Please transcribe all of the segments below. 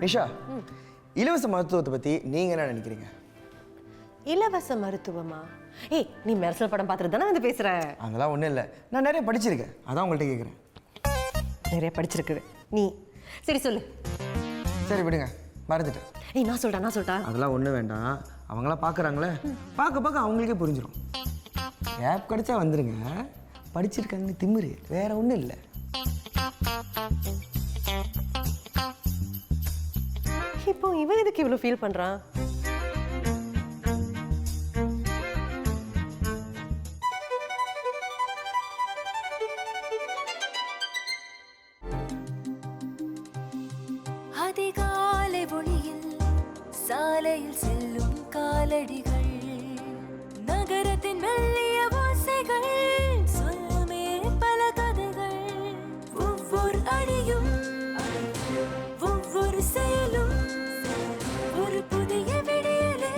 நிஷா, இலவச மருத்துவத்தை பற்றி நீங்கள் என்ன நினைக்கிறீங்க? இலவச மருத்துவமா? ஏய், நீ மெர்சல் படம் பார்த்துட்டு தானே வந்து பேசுகிற? அதெல்லாம் ஒன்றும் இல்லை, நான் நிறைய படிச்சிருக்கேன், அதான் உங்கள்கிட்ட கேட்குறேன். நிறைய படிச்சிருக்கு நீ. சரி சொல்லு. சரி விடுங்க, மறந்துட்டேன். ஏய், நான் சொல்லிட்டா அதெல்லாம் ஒன்றும் வேண்டாம், அவங்களாம் பார்க்குறாங்களே, பார்க்க அவங்களுக்கே புரிஞ்சிடும். கேப் கிடைச்சா வந்துடுங்க, படிச்சிருக்காங்க திமிரு, வேற ஒன்றும் இல்லை. இப்போ இவன் எதுக்கு இவ்வளோ ஃபீல் பண்ணுறான்? அதிகாலை ஒளியில் சாலையில் செல்லும் காலடிகள், நகரத்தின் மெல்லிய ஓசைகள் சொல்லுமே பல கதைகள். ஒவ்வொரு அடியும் ஒவ்வொரு செயலும் ஒரு புதிய விடியலே,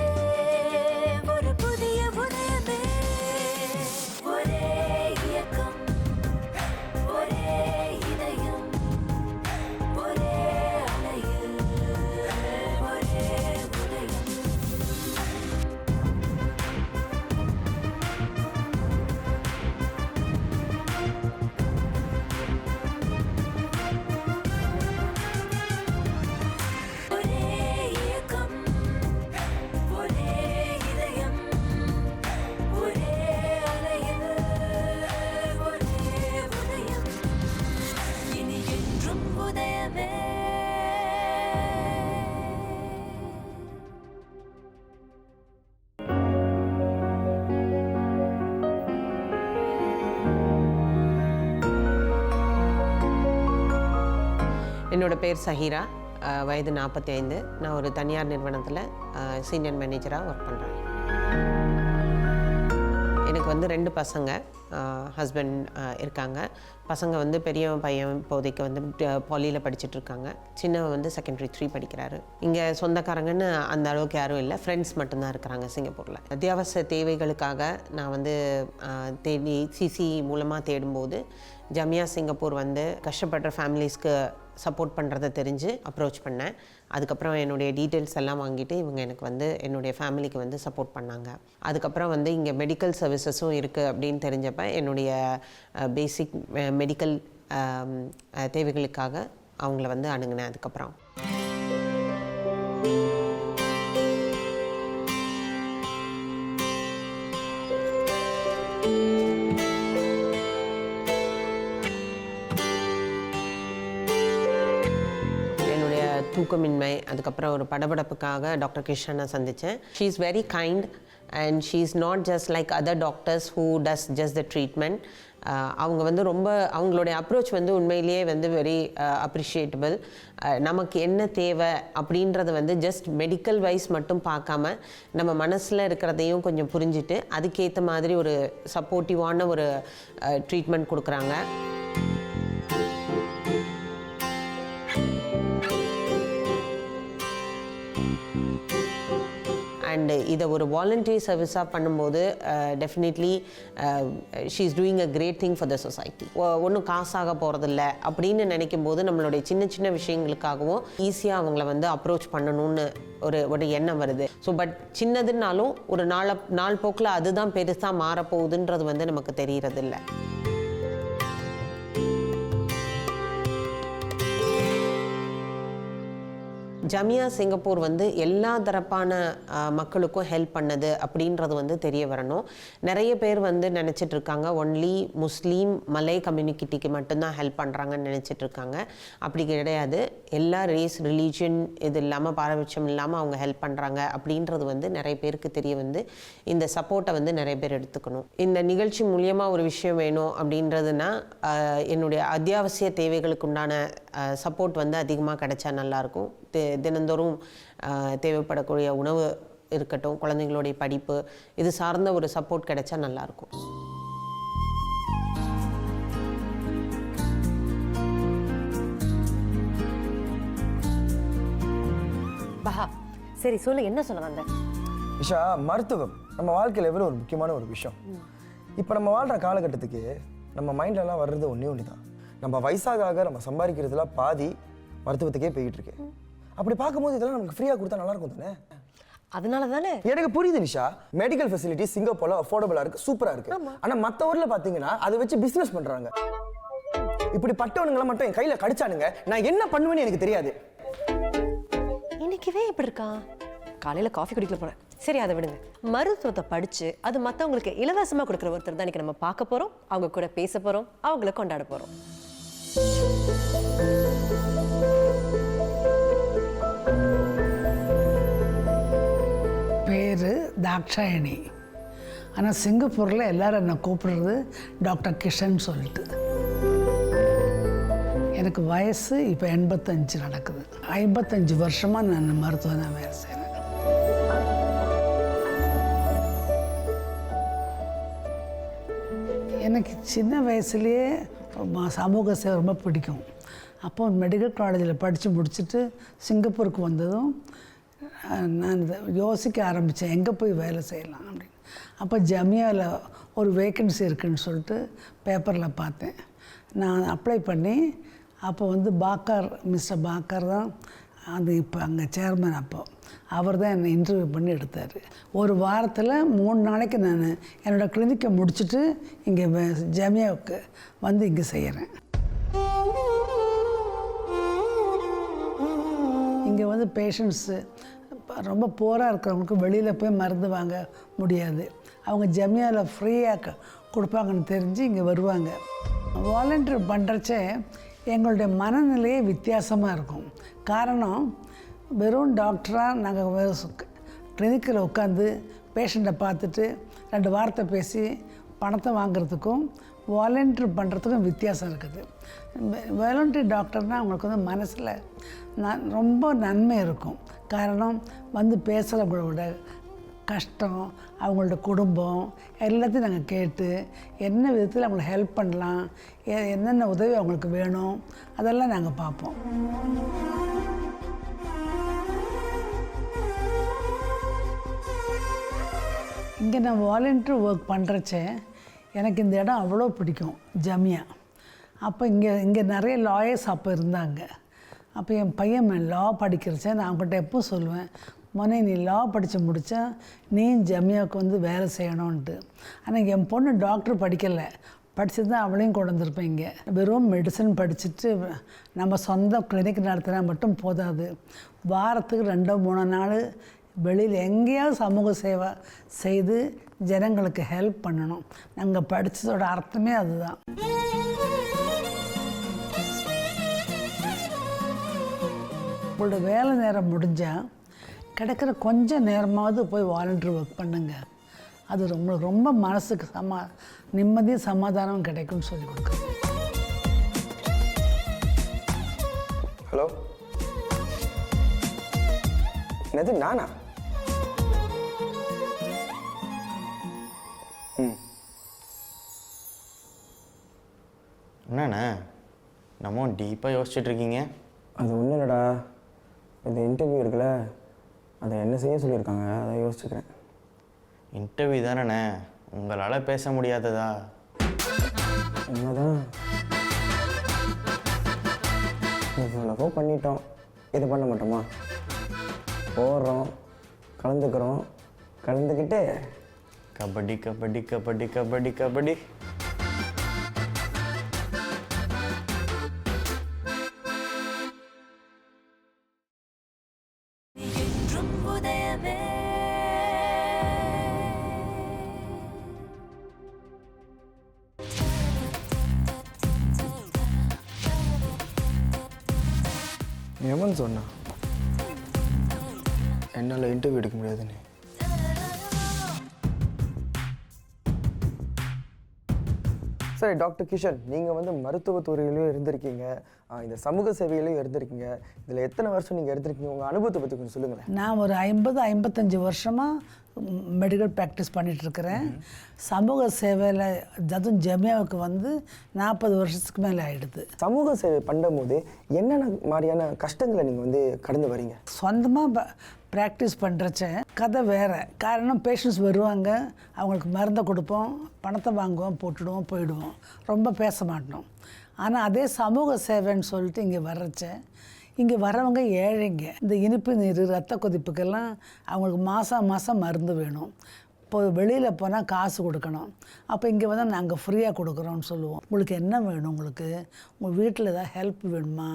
ஒரு புதிய உதயமே. ஒரே இயக்கம், ஒரே இதயம், ஒரே அலையில் ஒரே உதயம். ஒரே இயக்கம், ஒரே இதயம், ஒரே அலையில் ஒரே உதயம். இனி என்றும் உதயமே. என்னோட பேர் சஹீரா, வயது 45. நான் ஒரு தனியார் நிறுவனத்தில் சீனியர் மேனேஜராக ஒர்க் பண்ணுறேன். எனக்கு வந்து 2 பசங்க, ஹஸ்பண்ட் இருக்காங்க. பசங்க வந்து பெரிய பையன் இப்போதைக்கு வந்து பாலியில் படிச்சுட்ருக்காங்க, சின்னவன் வந்து செகண்டரி 3 படிக்கிறாரு. இங்கே சொந்தக்காரங்கன்னு அந்த அளவுக்கு யாரும் இல்லை, ஃப்ரெண்ட்ஸ் மட்டும்தான் இருக்கிறாங்க சிங்கப்பூரில். அத்தியாவசிய தேவைகளுக்காக நான் வந்து தேடி சிசி மூலமாக தேடும்போது ஜமியா சிங்கப்பூர் வந்து கஷ்டப்படுற ஃபேமிலிஸ்க்கு சப்போர்ட் பண்ணுறதை தெரிஞ்சு அப்ரோச் பண்ணேன். அதுக்கப்புறம் என்னுடைய டீட்டெயில்ஸ் எல்லாம் வாங்கிட்டு இவங்க எனக்கு வந்து என்னுடைய ஃபேமிலிக்கு வந்து சப்போர்ட் பண்ணாங்க. அதுக்கப்புறம் வந்து இங்கே மெடிக்கல் சர்வீசஸும் இருக்குது அப்படின்னு தெரிஞ்சப்போ என்னுடைய பேசிக் மெடிக்கல் தேவைகளுக்காக அவங்கள வந்து அணுகினேன். அதுக்கப்புறம் தூக்கமின்மை, அதுக்கப்புறம் ஒரு படபடப்புக்காக டாக்டர் கிருஷ்ணனை சந்தித்தேன். She is very kind and she is not just like other doctors who does just the treatment. அவங்க வந்து ரொம்ப அவங்களுடைய அப்ரோச் வந்து உண்மையிலேயே வந்து வெரி அப்ரிஷியேட்டபிள். நமக்கு என்ன தேவை அப்படின்றத வந்து ஜஸ்ட் மெடிக்கல் வைஸ் மட்டும் பார்க்காம நம்ம மனசில் இருக்கிறதையும் கொஞ்சம் புரிஞ்சுட்டு அதுக்கேற்ற மாதிரி ஒரு சப்போர்ட்டிவான ஒரு ட்ரீட்மெண்ட் கொடுக்குறாங்க. அண்டு இதை ஒரு வாலண்டரி சர்வீஸாக பண்ணும்போது definitely she is doing a great thing for the society. ஒன்றும் காசாக போகிறதில்ல அப்படின்னு நினைக்கும் போது நம்மளுடைய சின்ன சின்ன விஷயங்களுக்காகவும் ஈஸியாக அவங்கள வந்து அப்ரோச் பண்ணணும்னு ஒரு எண்ணம் வருது. ஸோ பட் சின்னதுனாலும் ஒரு நாள் போக்கில் அதுதான் பெருசாக மாறப்போகுதுன்றது வந்து நமக்கு தெரியறதில்ல. ஜமியா சிங்கப்பூர் வந்து எல்லா தரப்பான மக்களுக்கும் ஹெல்ப் பண்ணது அப்படின்றது வந்து தெரிய வரணும். நிறைய பேர் வந்து நினச்சிட்டு இருக்காங்க ஒன்லி முஸ்லீம் மலை கம்யூனிட்டிக்கு மட்டும்தான் ஹெல்ப் பண்ணுறாங்கன்னு நினச்சிட்டு இருக்காங்க. அப்படி கிடையாது. எல்லா ரேஸ் ரிலீஜன் இது இல்லாமல் பாரபட்சம் இல்லாமல் அவங்க ஹெல்ப் பண்ணுறாங்க அப்படின்றது வந்து நிறைய பேருக்கு தெரிய வந்து இந்த சப்போர்ட்டை வந்து நிறைய பேர் எடுத்துக்கணும். இந்த நிகழ்ச்சி மூலியமாக ஒரு விஷயம் வேணும் அப்படின்றதுனா என்னுடைய அத்தியாவசிய தேவைகளுக்கு உண்டான சப்போர்ட் வந்து அதிகமாக கிடைச்சா நல்லாயிருக்கும். தினந்தோறும் தேவைப்படக்கூடிய உணவு இருக்கட்டும், குழந்தைங்களுடைய படிப்பு, இது சார்ந்த ஒரு சப்போர்ட் கிடைச்சா நல்லாயிருக்கும். பஹா, சரி சொல்லு, என்ன சொல்ல வந்த? நிஷா, மருத்துவம் நம்ம வாழ்க்கையில் எவ்வளோ ஒரு முக்கியமான ஒரு விஷயம். இப்போ நம்ம வாழ்கிற காலகட்டத்துக்கு நம்ம மைண்ட்லலாம் வர்றது ஒன்றே ஒன்று தான். நம்ம வயசாக நம்ம சம்பாதிக்கிறதுல பாதி மருத்துவத்துக்கே போய்கிட்டு இருக்கு. அப்படி பார்க்கும்போது இதெல்லாம் நமக்கு ஃப்ரீயாக கொடுத்தா நல்லா இருக்கும் தானே? அதனால தானே. எனக்கு புரியுது நிஷா, மெடிக்கல் ஃபெசிலிட்டி சிங்கப்பூர்ல அஃபோர்டபுளா இருக்கு, சூப்பரா இருக்கு. ஆனா மத்த ஊர்ல பாத்தீங்கன்னா அதை வச்சு பிசினஸ் பண்றாங்க. இப்படி பட்டவனுங்களை மட்டும் என் கையில கடிச்சானுங்க, நான் என்ன பண்ணுவேன்னு எனக்கு தெரியாது. இன்னைக்குவே இப்படி இருக்கான். காலையில காஃபி குடிக்கல போறேன். சரி, அதை விடுங்க. மருத்துவத்தை படிச்சு அது மற்றவங்களுக்கு இலவசமா கொடுக்குற ஒருத்தர் தான் இன்னைக்கு நம்ம பார்க்க போறோம், அவங்க கூட பேச போறோம், அவங்கள கொண்டாட போறோம். பேர் தாக்ஷாயணி. ஆனால் சிங்கப்பூரில் எல்லாரும் என்னை கூப்பிடுறது டாக்டர் கிஷன் சொல்லிட்டு. எனக்கு வயசு இப்போ 85 நடக்குது. 55 வருஷமாக நான் மருத்துவம் தான் வேலை செய்கிறேன். எனக்கு சின்ன வயசுலேயே சமூக சேவை ரொம்ப பிடிக்கும். அப்போ மெடிக்கல் காலேஜில் படித்து முடிச்சுட்டு சிங்கப்பூருக்கு வந்ததும் நான் யோசிக்க ஆரம்பித்தேன், எங்கே போய் வேலை செய்யலாம் அப்படின்னு. அப்போ ஜமியாவில் ஒரு வேக்கன்சி இருக்குதுன்னு சொல்லிட்டு பேப்பரில் பார்த்தேன். நான் அப்ளை பண்ணி அப்போ வந்து பாக்கார், மிஸ்டர் பாக்கார் தான் அது இப்போ அங்கே சேர்மன். அப்போ அவர் தான் என்னை இன்டர்வியூ பண்ணி எடுத்தார். ஒரு வாரத்தில் 3 நாளைக்கு நான் என்னோடய கிளினிக்கை முடிச்சுட்டு இங்கே ஜமியாவுக்கு வந்து இங்கே செய்கிறேன். இங்கே வந்து பேஷண்ட்ஸு ரொம்ப போராக இருக்கிறவங்களுக்கு வெளியில் போய் மருந்து வாங்க முடியாது. அவங்க ஜமியாவில் ஃப்ரீயாக கொடுப்பாங்கன்னு தெரிஞ்சு இங்கே வருவாங்க. வாலண்டியர் பண்ணுறச்சே எங்களுடைய மனநிலையே வித்தியாசமாக இருக்கும். காரணம், வெறும் டாக்டராக நாங்கள் கிளினிக்கில் உட்காந்து பேஷண்ட்டை பார்த்துட்டு 2 வார்த்தை பேசி பணத்தை வாங்குறதுக்கும் வாலண்டியர் பண்ணுறதுக்கும் வித்தியாசம் இருக்குது. வாலண்டியர் டாக்டர்னால் அவங்களுக்கு வந்து மனசில் ரொம்ப நன்மை இருக்கும். காரணம், வந்து பேசுகிறவங்களோட கஷ்டம், அவங்களோட குடும்பம் எல்லாத்தையும் நாங்கள் கேட்டு என்ன விதத்தில் அவங்களுக்கு ஹெல்ப் பண்ணலாம், என்னென்ன உதவி அவங்களுக்கு வேணும், அதெல்லாம் நாங்கள் பார்ப்போம். இங்கே நான் வாலண்டியர் ஒர்க் பண்ணுறச்சே எனக்கு இந்த இடம் அவ்வளோ பிடிக்கும், ஜமியா. அப்போ இங்கே நிறைய லாயர்ஸ் அப்போ இருந்தாங்க. அப்போ என் பையன் லா படிக்கிறச்சே நான் அவங்ககிட்ட எப்பவும் சொல்லுவேன், மோனே நீ லா படித்து முடித்தா நீ ஜமியாவுக்கு வந்து வேலை செய்யணுன்ட்டு. ஆனால் என் பொண்ணு டாக்டர் படிக்கலை, படித்து தான் அவளையும் கொண்டு வந்திருப்பேன். இங்கே வெறும் மெடிசன் படிச்சுட்டு நம்ம சொந்த கிளினிக் நடத்தினா மட்டும் போதாது. வாரத்துக்கு 2-3 நாள் வெளியில் எங்கேயாவது சமூக சேவை செய்து ஜனங்களுக்கு ஹெல்ப் பண்ணணும். நாங்கள் படித்ததோட அர்த்தமே அதுதான். உங்களோட வேலை நேரம் முடிஞ்சால் கிடைக்கிற கொஞ்சம் நேரமாவது போய் வாலண்டியர் ஒர்க் பண்ணுங்க. அது ரொம்ப மனசுக்கு நிம்மதி சமாதானம் கிடைக்கும்னு சொல்லி கொடுக்குறேன். ஹலோ, என்னது நானா? என்னண்ணே நம்ம டீப்பாக யோசிச்சுட்டு இருக்கீங்க? அது ஒன்றும் இல்லைடா, இந்த இன்டர்வியூ இருக்குல்ல, அதை என்ன செய்ய சொல்லியிருக்காங்க, அதை யோசிச்சுக்கிறேன். இன்டர்வியூ தானேண்ணே, உங்களால் பேச முடியாததா? உண்மைதான், இவ்வளவோ பண்ணிட்டோம், இது பண்ண மாட்டோமா? போடுறோம், கலந்துக்கிறோம், கலந்துக்கிட்டு கபடி கபடி கபடி கபடி கபடி. என்றும் உதயமே எவன் சொன்னா என்னால் இன்டர்வியூ எடுக்க முடியாதுன்னு? சரி டாக்டர் கிஷன், நீங்கள் வந்து மருத்துவத்துறையிலையும் இருந்திருக்கீங்க, இந்த சமூக சேவையிலையும் இருந்திருக்கீங்க. இதில் எத்தனை வருஷம் நீங்கள் இருந்திருக்கீங்க? உங்கள் அனுபவத்தை பற்றி கொஞ்சம் சொல்லுங்களேன். நான் ஒரு 50-55 வருஷமாக மெடிக்கல் ப்ராக்டிஸ் பண்ணிகிட்ருக்கிறேன். சமூக சேவையில் அதுவும் ஜமியாவுக்கு வந்து 40 வருஷத்துக்கு மேலே ஆகிடுது. சமூக சேவை பண்ணும்போது என்னென்ன மாதிரியான கஷ்டங்களை நீங்கள் வந்து கடந்து வரீங்க? சொந்தமாக ப்ராக்டிஸ் பண்ணுறச்ச கதை வேறு. காரணம், பேஷண்ட்ஸ் வருவாங்க, அவங்களுக்கு மருந்தை கொடுப்போம், பணத்தை வாங்குவோம், போட்டுடுவோம், போயிடுவோம், ரொம்ப பேச மாட்டோம். ஆனால் அதே சமூக சேவைன்னு சொல்லிட்டு இங்கே வர்றச்ச இங்கே வரவங்க ஏழைங்க. இந்த இனிப்பு நீர், ரத்த கொதிப்புக்கெல்லாம் அவங்களுக்கு மாதம் மருந்து வேணும். இப்போ வெளியில் போனால் காசு கொடுக்கணும். அப்போ இங்கே வந்து நாங்கள் ஃப்ரீயாக கொடுக்குறோன்னு சொல்லுவோம். உங்களுக்கு என்ன வேணும், உங்களுக்கு உங்கள் வீட்டில் ஏதாவது ஹெல்ப் வேணுமா,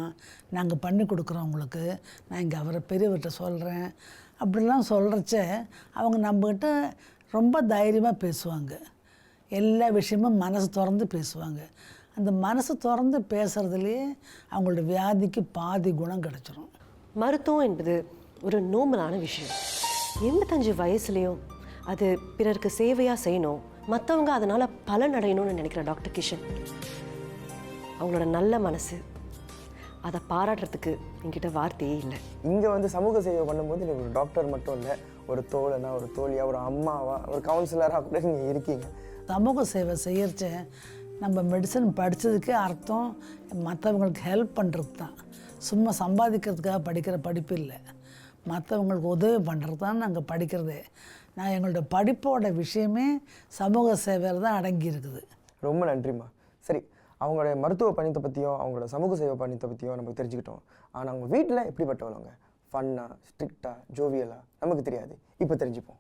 நாங்கள் பண்ணி கொடுக்குறோம் உங்களுக்கு, நான் இங்கே அவரை பெரியவர்கிட்ட சொல்கிறேன் அப்படிலாம் சொல்கிறச்ச அவங்க நம்மக்கிட்ட ரொம்ப தைரியமாக பேசுவாங்க. எல்லா விஷயமும் மனசு திறந்து பேசுவாங்க. அந்த மனசு திறந்து பேசுகிறதுலையே அவங்களோட வியாதிக்கு பாதி குணம் கிடச்சிரும். மருத்துவம் என்பது ஒரு நோமலான விஷயம். 85 வயசுலேயும் அது பிறருக்கு சேவையாக செய்யணும், மற்றவங்க அதனால் பலன் அடையணும்னு நினைக்கிற டாக்டர் கிஷன், அவங்களோட நல்ல மனசு, அதை பாராட்டுறதுக்கு என்கிட்ட வார்த்தையே இல்லை. இங்கே வந்து சமூக சேவை பண்ணும்போது நீங்கள் ஒரு டாக்டர் மட்டும் இல்லை, ஒரு தோழனா, ஒரு தோழியா, ஒரு அம்மாவா, ஒரு கவுன்சிலராக கூட நீங்கள் இருக்கீங்க. சமூக சேவை செய்யறச்ச நம்ம மெடிசன் படித்ததுக்கே அர்த்தம் மற்றவங்களுக்கு ஹெல்ப் பண்ணுறது தான். சும்மா சம்பாதிக்கிறதுக்காக படிக்கிற படிப்பு இல்லை, மற்றவங்களுக்கு உதவி பண்ணுறது தான் நாங்கள் படிக்கிறதே. நான் எங்களோட படிப்போட விஷயமே சமூக சேவையில் தான் அடங்கி இருக்குது. ரொம்ப நன்றிம்மா. சரி, அவங்களுடைய மருத்துவ பணித்தை பற்றியும் அவங்களோட சமூக சேவை பணித்தை பற்றியும் நமக்கு தெரிஞ்சுக்கிட்டோம். ஆனால் அவங்க வீட்டில் எப்படிப்பட்டவங்க, ஃபன்னா, ஸ்ட்ரிக்டா, ஜோவியலா, நமக்கு தெரியாது. இப்போ தெரிஞ்சுப்போம்.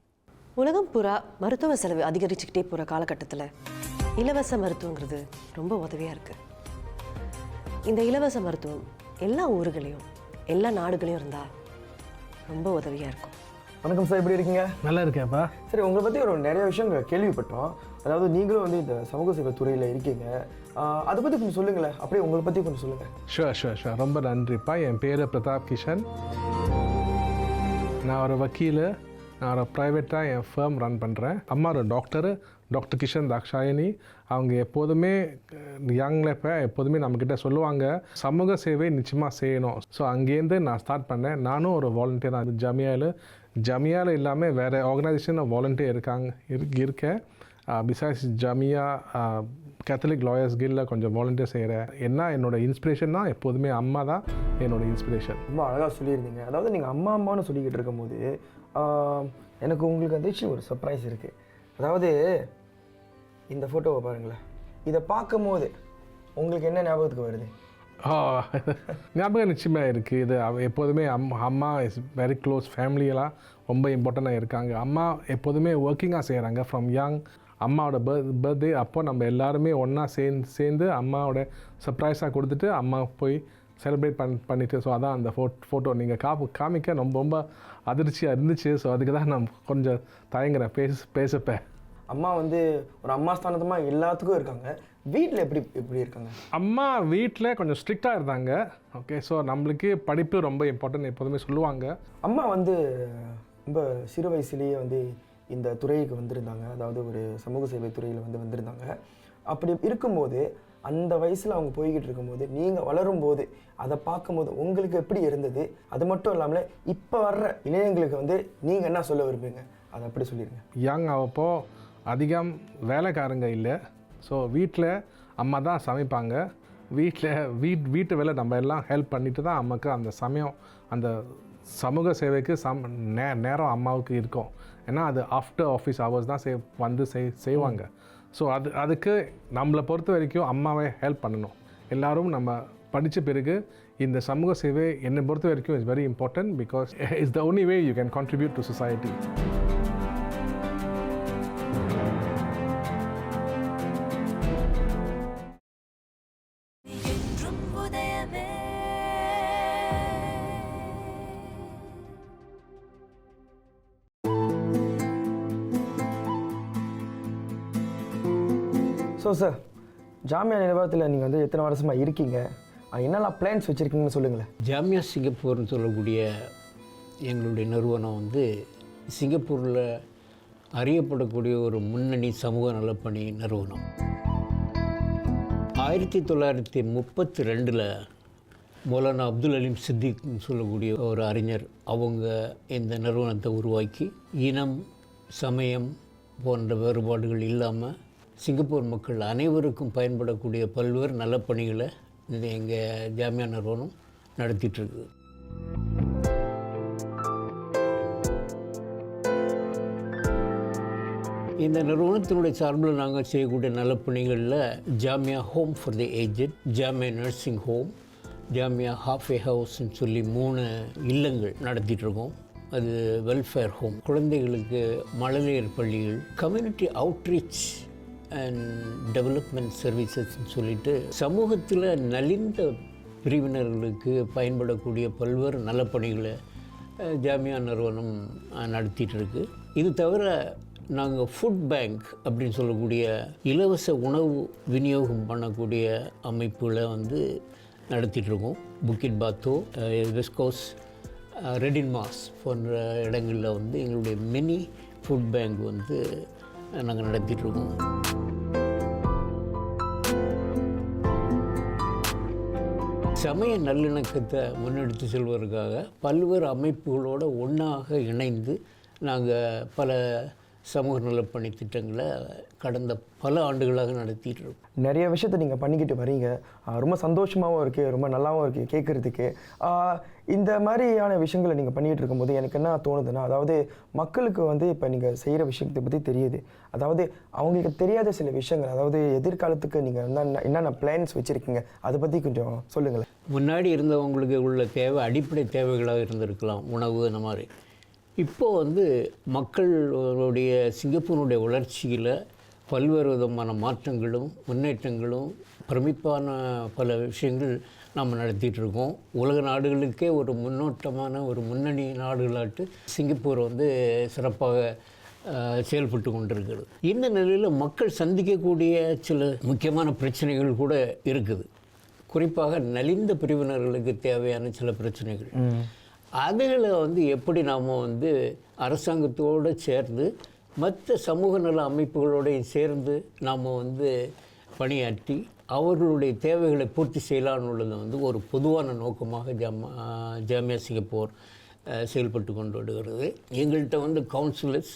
உலகம் பூரா மருத்துவ செலவு அதிகரிச்சுக்கிட்டே போகிற காலகட்டத்தில் இலவச மருத்துவங்கிறது ரொம்ப உதவியாக இருக்குது. இந்த இலவச மருத்துவம் எல்லா ஊர்களையும் எல்லா நாடுகளையும் இருந்தால் ரொம்ப உதவியாக இருக்கும். வணக்கம் சார், எப்படி இருக்கீங்க? நல்லா இருக்கேன்ப்பா. சரி, உங்களை பற்றி ஒரு நிறைய விஷயங்கள் கேள்விப்பட்டோம். அதாவது நீங்களும் வந்து இந்த சமூக சேவை துறையில் இருக்கீங்க. அதை பற்றி கொஞ்சம் சொல்லுங்களேன். அப்படியே உங்களை பற்றி கொஞ்சம் சொல்லுங்கள். ஷுவர். ரொம்ப நன்றிப்பா. என் பேர் பிரதாப் கிஷன். நான் ஒரு வக்கீல். நான் ஒரு ப்ரைவேட்டாக என் ஃபேம் ரன் பண்ணுறேன். அம்மா ஒரு டாக்டர் கிஷன் தாக்ஷாயினி. அவங்க எப்போதுமே யங்கில் இப்போ எப்போதுமே நம்மக்கிட்ட சொல்லுவாங்க, சமூக சேவை நிச்சயமாக செய்யணும். ஸோ அங்கேருந்து நான் ஸ்டார்ட் பண்ணேன். நானும் ஒரு வாலண்டியராக ஜமியாவில் இல்லாமல் வேறு ஆர்கனைசேஷனில் வாலண்டியர் இருக்கேன். பிசைட்ஸ் ஜமியா கேத்தலிக் லாயர்ஸ் கில்டில் கொஞ்சம் வாலண்டியர் செய்கிறேன். என்னோடய இன்ஸ்பிரேஷன்னா எப்போதுமே அம்மா தான் என்னோடய இன்ஸ்பிரேஷன். ரொம்ப அழகாக சொல்லியிருந்தீங்க. அதாவது நீங்கள் அம்மான்னு சொல்லிக்கிட்டு இருக்கும்போது எனக்கு உங்களுக்கு வந்துச்சு ஒரு சர்ப்ரைஸ் இருக்குது. அதாவது இந்த ஃபோட்டோவை பாருங்களேன். இதை பார்க்கும் போது உங்களுக்கு என்ன ஞாபகத்துக்கு வருது? ஞாபகம் நிச்சயமாக இருக்குது. இது எப்போதுமே அம்மா இஸ் வெரி க்ளோஸ், ஃபேமிலியெல்லாம் ரொம்ப இம்பார்ட்டண்ட்டாக இருக்காங்க. அம்மா எப்போதுமே ஒர்க்கிங்காக செய்கிறாங்க ஃப்ரம் யங். அம்மாவோட பர்த்டே அப்போ நம்ம எல்லாருமே ஒன்றா சேர்ந்து அம்மாவோட சர்ப்ரைஸாக கொடுத்துட்டு அம்மா போய் செலிப்ரேட் பண்ணிட்டு. ஸோ அதான் அந்த ஃபோட்டோ நீங்கள் காமிக்க ரொம்ப அதிர்ச்சியாக இருந்துச்சு. ஸோ அதுக்கு தான் நான் கொஞ்சம் தயங்குறேன் பேசப்பேன். அம்மா வந்து ஒரு அம்மா ஸ்தானத்தமாக எல்லாத்துக்கும் இருக்காங்க. வீட்டில் எப்படி இருக்காங்க? அம்மா வீட்டில் கொஞ்சம் ஸ்ட்ரிக்டாக இருந்தாங்க. ஓகே, ஸோ நம்மளுக்கு படிப்பு ரொம்ப இம்பார்ட்டன்ட் எப்போதுமே சொல்லுவாங்க. அம்மா வந்து ரொம்ப சிறு வயசுலேயே வந்து இந்த துறைக்கு வந்திருந்தாங்க. அதாவது ஒரு சமூக சேவை துறையில் வந்திருந்தாங்க. அப்படி இருக்கும்போது அந்த வயசில் அவங்க போய்கிட்டு இருக்கும்போது நீங்கள் வளரும்போது அதை பார்க்கும்போது உங்களுக்கு எப்படி இருந்தது? அது மட்டும் இல்லாமல் இப்போ வர்ற இளைஞர்களுக்கு வந்து நீங்கள் என்ன சொல்ல விரும்புங்க, அதை அப்படி சொல்லிடுங்க. யங் அப்போ அதிகம் வேலைக்காரங்க இல்லை. ஸோ வீட்டில் அம்மா தான் சமைப்பாங்க. வீட்டு வேலை நம்ம எல்லாம் ஹெல்ப் பண்ணிட்டு தான் அம்மாவுக்கு அந்த சமயம், அந்த சமூக சேவைக்கு நேரம் அம்மாவுக்கு இருக்கும். ஏன்னா அது ஆஃப்டர் ஆஃபீஸ் ஹவர்ஸ் தான் செய்வாங்க. ஸோ அதுக்கு நம்மளை பொறுத்த வரைக்கும் அம்மாவை ஹெல்ப் பண்ணணும். எல்லோரும் நம்ம படித்த பிறகு இந்த சமூக சேவை என்னை பொறுத்த வரைக்கும் is very important. Because it's the only way you can contribute to society. So sir, Jamia நிர்வாகத்தில் நீங்கள் வந்து எத்தனை வருஷமாக இருக்கீங்க? என்னெல்லாம் பிளான்ஸ் வச்சுருக்கீங்கன்னு சொல்லுங்களேன். ஜாமியா சிங்கப்பூர்னு சொல்லக்கூடிய எங்களுடைய நிறுவனம் வந்து சிங்கப்பூரில் அறியப்படக்கூடிய ஒரு முன்னணி சமூக நலப்பணி நிறுவனம். 1932 மௌலானா அப்துல் அலீம் சித்திக்னு சொல்லக்கூடிய ஒரு அறிஞர் அவங்க இந்த நிறுவனத்தை உருவாக்கி இனம், சமயம் போன்ற வேறுபாடுகள் இல்லாமல் சிங்கப்பூர் மக்கள் அனைவருக்கும் பயன்படக்கூடிய பல்வேறு நலப்பணிகளை இந்த எங்கள் ஜாமியா நிறுவனம் நடத்திட்டுருக்கு. இந்த நிறுவனத்தினுடைய சார்பில் நாங்கள் செய்யக்கூடிய நலப்பணிகளில் Jamia home for the aged, Jamia nursing home, Jamia ஹாஃபே ஹவுஸ்ன்னு சொல்லி 3 இல்லங்கள் நடத்திட்டுருக்கோம். அது வெல்ஃபேர் ஹோம், குழந்தைகளுக்கு மழலையர் பள்ளிகள், கம்யூனிட்டி அவுட்ரீச் அண்ட் டெவலப்மெண்ட் சர்வீசஸ்ன்னு சொல்லிட்டு சமூகத்தில் நலிந்த பிரிவினர்களுக்கு பயன்படக்கூடிய பல்வேறு நலப்பணிகளை ஜாமியா நிறுவனம் நடத்திட்டு இருக்கு. இது தவிர நாங்கள் ஃபுட் பேங்க் அப்படின்னு சொல்லக்கூடிய இலவச உணவு விநியோகம் பண்ணக்கூடிய அமைப்புகளை வந்து நடத்திட்டுருக்கோம். புக்கிட் பாத்தோ, வெஸ்ட் கோஸ்ட், ரெடின் மாஸ் போன்ற இடங்களில் வந்து எங்களுடைய மினி ஃபுட் பேங்க் வந்து நாங்கள் நடத்திட்டுருக்கோம். சமய நல்லிணக்கத்தை முன்னெடுத்து செல்வதற்காக பல்வேறு அமைப்புகளோடு ஒன்றாக இணைந்து நாங்கள் பல சமூக நலப்பணி திட்டங்களை கடந்த பல ஆண்டுகளாக நடத்திட்டு இருக்கோம். நிறைய விஷயத்தை நீங்கள் பண்ணிக்கிட்டு வரீங்க. ரொம்ப சந்தோஷமாகவும் இருக்குது, ரொம்ப நல்லாவும் இருக்குது கேட்குறதுக்கு. இந்த மாதிரியான விஷயங்களை நீங்கள் பண்ணிகிட்டு இருக்கும்போது எனக்கு என்ன தோணுதுன்னா, அதாவது மக்களுக்கு வந்து இப்போ நீங்கள் செய்கிற விஷயத்தை பற்றி தெரியுது, அதாவது அவங்களுக்கு தெரியாத சில விஷயங்கள், அதாவது எதிர்காலத்துக்கு நீங்கள் என்னென்ன பிளான்ஸ் வச்சுருக்கீங்க அதை பற்றி கொஞ்சம் சொல்லுங்களேன். முன்னாடி இருந்தவங்களுக்கு உள்ள தேவை அடிப்படை தேவைகளாக இருந்திருக்கலாம், உணவு அந்த மாதிரி. இப்போது வந்து மக்களுடைய சிங்கப்பூருடைய வளர்ச்சியில் பல்வேறு விதமான மாற்றங்களும் முன்னேற்றங்களும் பிரமிப்பான பல விஷயங்கள் நாம் நடத்திட்டு இருக்கோம். உலக நாடுகளுக்கே ஒரு முன்னோட்டமான ஒரு முன்னணி நாடுகளாட்டு சிங்கப்பூர் வந்து சிறப்பாக செயல்பட்டு கொண்டிருக்கிறது. இந்த நிலையில் மக்கள் சந்திக்கக்கூடிய சில முக்கியமான பிரச்சனைகள் கூட இருக்குது. குறிப்பாக நலிந்த பிரிவினர்களுக்கு தேவையான சில பிரச்சனைகள், அதுகளை வந்து எப்படி நாம் வந்து அரசாங்கத்தோடு சேர்ந்து மற்ற சமூக நல அமைப்புகளோடையும் சேர்ந்து நாம் வந்து பணியாற்றி அவர்களுடைய தேவைகளை பூர்த்தி செய்யலான்னு உள்ளது வந்து ஒரு பொதுவான நோக்கமாக ஜாமியா சிங்கப்பூர் செயல்பட்டு கொண்டு வருகிறது. எங்கள்கிட்ட வந்து கவுன்சிலர்ஸ்,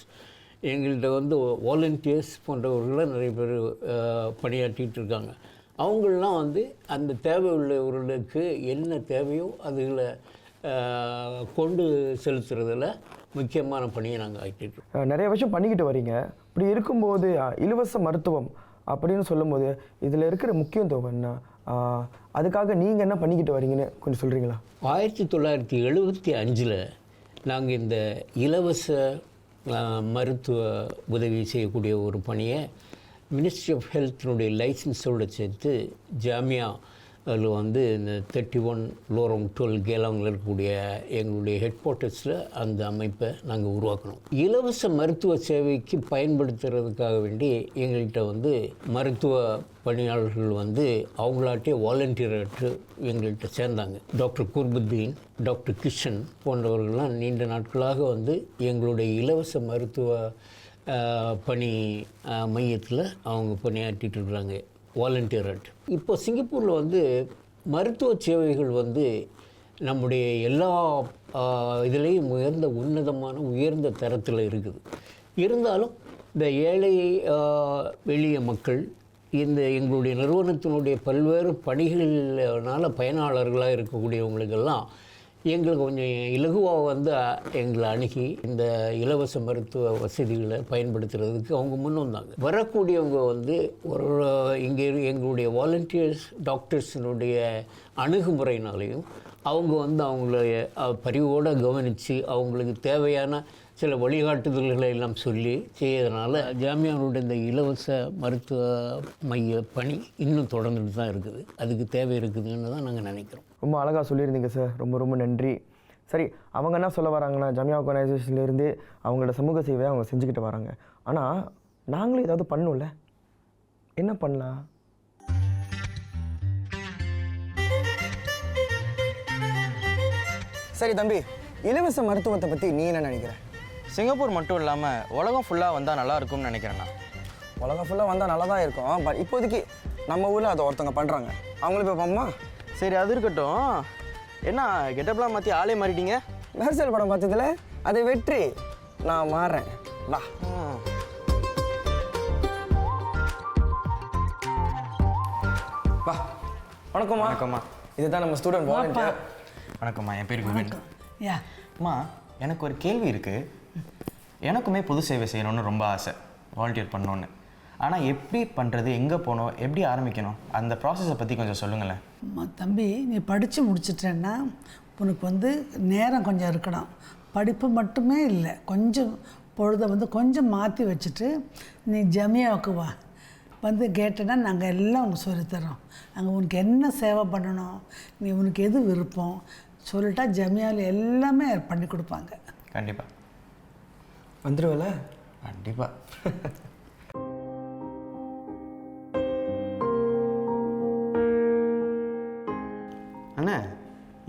எங்கள்கிட்ட வந்து வாலண்டியர்ஸ் போன்றவர்களாம் நிறைய பேர் பணியாற்றிட்டு இருக்காங்க. அவங்களெலாம் வந்து அந்த தேவை உள்ளவர்களுக்கு என்ன தேவையோ அதுகளை கொண்டு செலுத்துறதில் முக்கியமான பணியை நாங்கள் ஆகிட்டு நிறைய விஷயம் பண்ணிக்கிட்டு வரீங்க. இப்படி இருக்கும்போது இலவச மருத்துவம் அப்படின்னு சொல்லும்போது இதில் இருக்கிற முக்கியத்துவம் என்ன, அதுக்காக நீங்கள் என்ன பண்ணிக்கிட்டு வரீங்கன்னு கொஞ்சம் சொல்கிறீங்களா? 1975 நாங்கள் இந்த இலவச மருத்துவ உதவி செய்யக்கூடிய ஒரு பணியை மினிஸ்ட்ரி ஆஃப் ஹெல்த்தினுடைய லைசன்ஸோடு சேர்த்து ஜாமியா அதில் வந்து இந்த 31 லோரம் 12 கேலாங்கில் இருக்கக்கூடிய எங்களுடைய ஹெட் குவார்ட்டர்ஸில் அந்த அமைப்பை நாங்கள் உருவாக்கணும். இலவச மருத்துவ சேவைக்கு பயன்படுத்துறதுக்காக வேண்டி எங்கள்கிட்ட வந்து மருத்துவ பணியாளர்கள் வந்து அவங்களாட்டே வாலண்டியராட்டு எங்கள்கிட்ட சேர்ந்தாங்க. டாக்டர் குர்புத்தீன், டாக்டர் கிஷன் போன்றவர்கள்லாம் நீண்ட நாட்களாக வந்து எங்களுடைய இலவச மருத்துவ பணி மையத்தில் அவங்க பணியாற்றிட்டு இருக்கிறாங்க வாலண்டியராட். இப்போ சிங்கப்பூரில் வந்து மருத்துவ சேவைகள் வந்து நம்முடைய எல்லா இதுலேயும் உயர்ந்த தரத்தில் இருக்குது. இருந்தாலும் இந்த ஏழை எளிய மக்கள் இந்த எங்களுடைய நிறுவனத்தினுடைய பல்வேறு பணிகளினால் பயனாளர்களாக இருக்கக்கூடியவங்களுக்கெல்லாம் எங்களுக்கு கொஞ்சம் இலகுவாக வந்து எங்களை அணுகி இந்த இலவச மருத்துவ வசதிகளை பயன்படுத்துறதுக்கு அவங்க முன் வந்தாங்க. வரக்கூடியவங்க வந்து ஒரு இங்கே எங்களுடைய வாலண்டியர்ஸ் டாக்டர்ஸினுடைய அணுகுமுறையினாலையும் அவங்க வந்து அவங்கள பரிவோடு கவனித்து அவங்களுக்கு தேவையான சில வழிகாட்டுதல்களை எல்லாம் சொல்லி செய்யறதுனால ஜாமியாவுடைய இந்த இலவச மருத்துவ மைய பணி இன்னும் தொடர்ந்துட்டு தான் இருக்குது. அதுக்கு தேவை இருக்குதுன்னு தான் நாங்கள் நினைக்கிறோம். ரொம்ப அழகாக சொல்லியிருந்தீங்க சார், ரொம்ப ரொம்ப நன்றி. சரி, அவங்க என்ன சொல்ல வராங்கன்னா, ஜாமியா ஆர்கனைசேஷன்லேருந்து அவங்களோட சமூக சேவையை அவங்க செஞ்சுக்கிட்டு வராங்க. ஆனால் நாங்களும் ஏதாவது பண்ணணும்ல, என்ன பண்ணலாம்? சரி தம்பி, இலவச மருத்துவத்தை பற்றி நீ என்ன நினைக்கிற? சிங்கப்பூர் மட்டும் இல்லாமல் உலகம் ஃபுல்லாக வந்தால் நல்லா இருக்கும்னு நினைக்கிறேண்ணா. உலகம் ஃபுல்லாக வந்தால் நல்லா தான் இருக்கும். பட் இப்போதைக்கு நம்ம ஊரில் அதை ஒருத்தவங்க பண்ணுறாங்க, அவங்களும் போய் பாம்மா. சரி, அது இருக்கட்டும். என்ன கெட்டப்லாம் மாற்றி ஆளே மாறிட்டீங்க? மெர்சல் படம் பார்த்ததுல அதை வெற்றி நான் மாறேன். வா. வா. வணக்கம்மா. வணக்கம்மா. இதுதான் நம்ம ஸ்டூடெண்ட் வாலண்டியர். வணக்கம்மா, என் பேர் குவின். யா அம்மா, எனக்கு ஒரு கேள்வி இருக்குது. எனக்குமே பொது சேவை செய்யணும்னு ரொம்ப ஆசை, வாலண்டியர் பண்ணணுன்னு. ஆனால் எப்படி பண்ணுறது, எங்கே போகணும், எப்படி ஆரம்பிக்கணும், அந்த ப்ராசஸை பற்றி கொஞ்சம் சொல்லுங்களேன். தம்பி, நீ படித்து முடிச்சிட்டேன்னா உனக்கு வந்து நேரம் கொஞ்சம் இருக்கணும். படிப்பு மட்டுமே இல்லை, கொஞ்சம் பொழுதை வந்து கொஞ்சம் மாற்றி வச்சுட்டு நீ ஜமியாவுக்கு வா. வந்து கேட்டேன்னா நாங்கள் எல்லாம் உனக்கு சொல்லித்தரோம். அங்கே உனக்கு என்ன சேவை பண்ணணும், நீ உனக்கு எது விருப்பம் சொல்லிட்டா ஜமியாவில் எல்லாமே பண்ணி கொடுப்பாங்க. கண்டிப்பாக வந்துடுவல? கண்டிப்பாக. அண்ணா,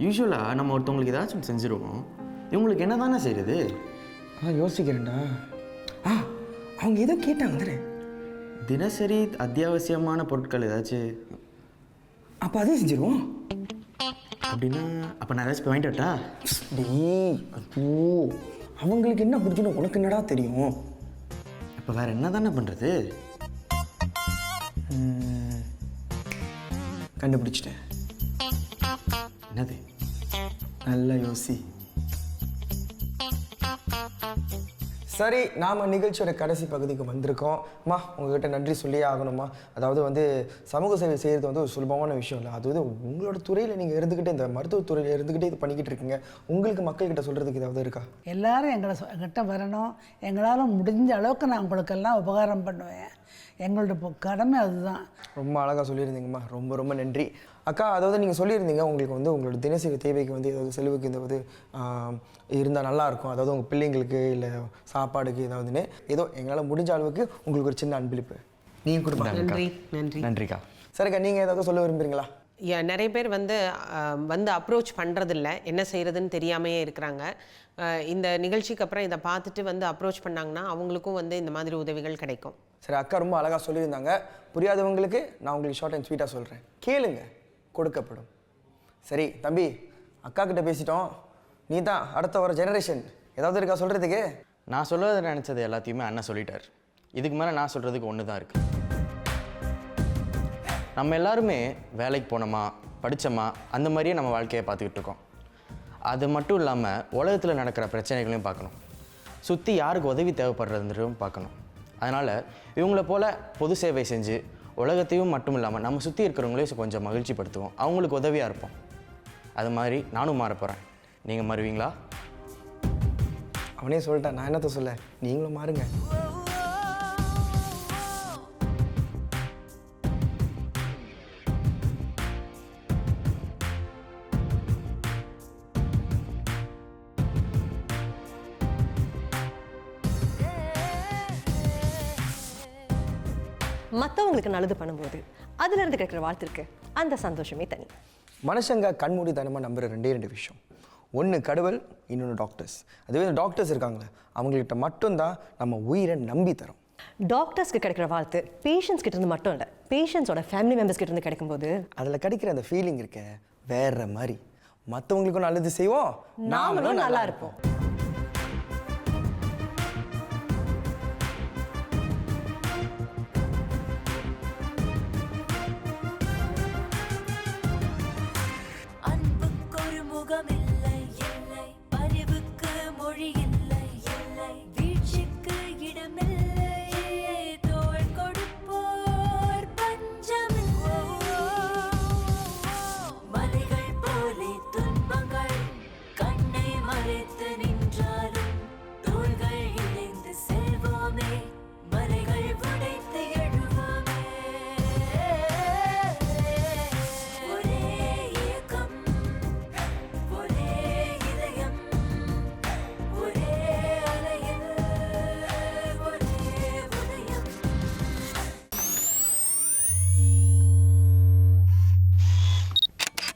யூஸ்வலாக நம்ம ஒருத்தவங்களுக்கு ஏதாச்சும் செஞ்சுருவோம், இவங்களுக்கு என்ன தானே செய்கிறது? யோசிக்கிறேன்டா. அவங்க ஏதோ கேட்டாங்க தானே, தினசரி அத்தியாவசியமான பொருட்கள் ஏதாச்சும். அப்போ அதே செஞ்சிருவோம். அப்படின்னா அப்போ நான் ஏதாச்சும் வாங்கிட்டு வரட்டா? டேய், ஐயோ, அவங்களுக்கு என்ன பிடிக்கணும் உனக்கு என்னடா தெரியும்? அப்போ வேறு என்ன தானே பண்ணுறது? கண்டுபிடிச்சிட்டேன். என்னது? நல்ல யோசி. சரி, நாம் நிகழ்ச்சியோட கடைசி பகுதிக்கு வந்திருக்கோம். அம்மா, உங்ககிட்ட நன்றி சொல்லியே ஆகணுமா. அதாவது வந்து சமூக சேவை செய்கிறது வந்து ஒரு சுலபமான விஷயம் இல்லை. அது வந்து உங்களோட துறையில் நீங்கள் இருந்துக்கிட்டே, இந்த மருத்துவத்துறையில் இருந்துக்கிட்டே இது பண்ணிக்கிட்டு இருக்கீங்க. உங்களுக்கு மக்கள்கிட்ட சொல்கிறதுக்கு ஏதாவது இருக்கா? எல்லாரும் எங்கிட்ட வரணும். எங்களால் முடிஞ்ச அளவுக்கு நான் உங்களுக்கெல்லாம் உபகாரம் பண்ணுவேன். எங்களோட கடமை அதுதான். ரொம்ப அழகாக சொல்லியிருந்தீங்கம்மா, ரொம்ப ரொம்ப நன்றி. அக்கா, அதாவது நீங்கள் சொல்லியிருந்தீங்க உங்களுக்கு வந்து உங்களோட தினசரி தேவைக்கு வந்து ஏதாவது செலவுக்கு இந்த வந்து இருந்தால் நல்லாயிருக்கும், அதாவது உங்கள் பிள்ளைங்களுக்கு இல்லை சாப்பாடுக்கு ஏதாவதுன்னு. ஏதோ எங்களால் முடிஞ்ச அளவுக்கு உங்களுக்கு ஒரு சின்ன அன்பளிப்பு நீங்கள் கொடுப்பாங்க. நன்றி நன்றி. நன்றிக்கா. சரிக்கா, நீங்கள் ஏதாவது சொல்ல விரும்புகிறீங்களா? நிறைய பேர் வந்து அப்ரோச் பண்ணுறதில்ல, என்ன செய்கிறதுன்னு தெரியாமையே இருக்கிறாங்க. இந்த நிகழ்ச்சிக்கு அப்புறம் இதை பார்த்துட்டு வந்து அப்ரோச் பண்ணாங்கன்னா அவங்களுக்கும் வந்து இந்த மாதிரி உதவிகள் கிடைக்கும். சரி, அக்கா ரொம்ப அழகாக சொல்லியிருந்தாங்க. புரியாதவங்களுக்கு நான் உங்களுக்கு ஷார்ட் அண்ட் ஸ்வீட்டாக சொல்கிறேன், கேளுங்க, கொடுக்கப்படும். சரி தம்பி, அக்கா கிட்ட பேசிட்டோம், நீ தான் அடுத்த வர ஜெனரேஷன், ஏதாவது இருக்கா சொல்கிறதுக்கு? நான் சொல்ல நினச்சது எல்லாத்தையுமே அண்ணன் சொல்லிட்டார். இதுக்கு மேலே நான் சொல்கிறதுக்கு ஒன்று தான் இருக்குது. நம்ம எல்லாருமே வேலைக்கு போனோமா, படித்தோமா, அந்த மாதிரியே நம்ம வாழ்க்கையை பார்த்துக்கிட்டு இருக்கோம். அது மட்டும் இல்லாமல் உலகத்தில் நடக்கிற பிரச்சனைகளையும் பார்க்கணும், சுற்றி யாருக்கு உதவி தேவைப்படுறதுன்றதும் பார்க்கணும். அதனால் இவங்கள போல் பொது சேவை செஞ்சு உலகத்தையும் மட்டும் இல்லாமல் நம்ம சுற்றி இருக்கிறவங்களையும் கொஞ்சம் மகிழ்ச்சிப்படுத்துவோம், அவங்களுக்கு உதவியாக இருப்போம். அது மாதிரி நானும் மாற போகிறேன். நீங்கள் மாறுவீங்களா? அவனே சொல்லிட்டேன், நான் என்னத்த சொல்ல, நீங்களும் மாறுங்க. மற்றவங்களுக்கு நல்லது பண்ணும்போது அதுலேருந்து கிடைக்கிற வாழ்த்திருக்கு அந்த சந்தோஷமே தனி. மனுஷங்க கண்மூடித்தனமாக நம்புகிற ரெண்டே விஷயம், ஒன்று கடவுள், இன்னொன்று டாக்டர்ஸ். அதுவே டாக்டர்ஸ் இருக்காங்களே, அவங்கள்கிட்ட மட்டும்தான் நம்ம உயிரை நம்பி தரோம். டாக்டர்ஸ்க்கு கிடைக்கிற வாழ்த்து பேஷண்ட்ஸ் கிட்ட இருந்து மட்டும் இல்லை, பேஷண்ட்ஸோட ஃபேமிலி மெம்பர்ஸ் கிட்ட இருந்து கிடைக்கும்போது அதில் கிடைக்கிற அந்த ஃபீலிங் இருக்க வேற மாதிரி. மற்றவங்களுக்கும் நல்லது செய்வோம், நாமளும் நல்லா இருப்போம்.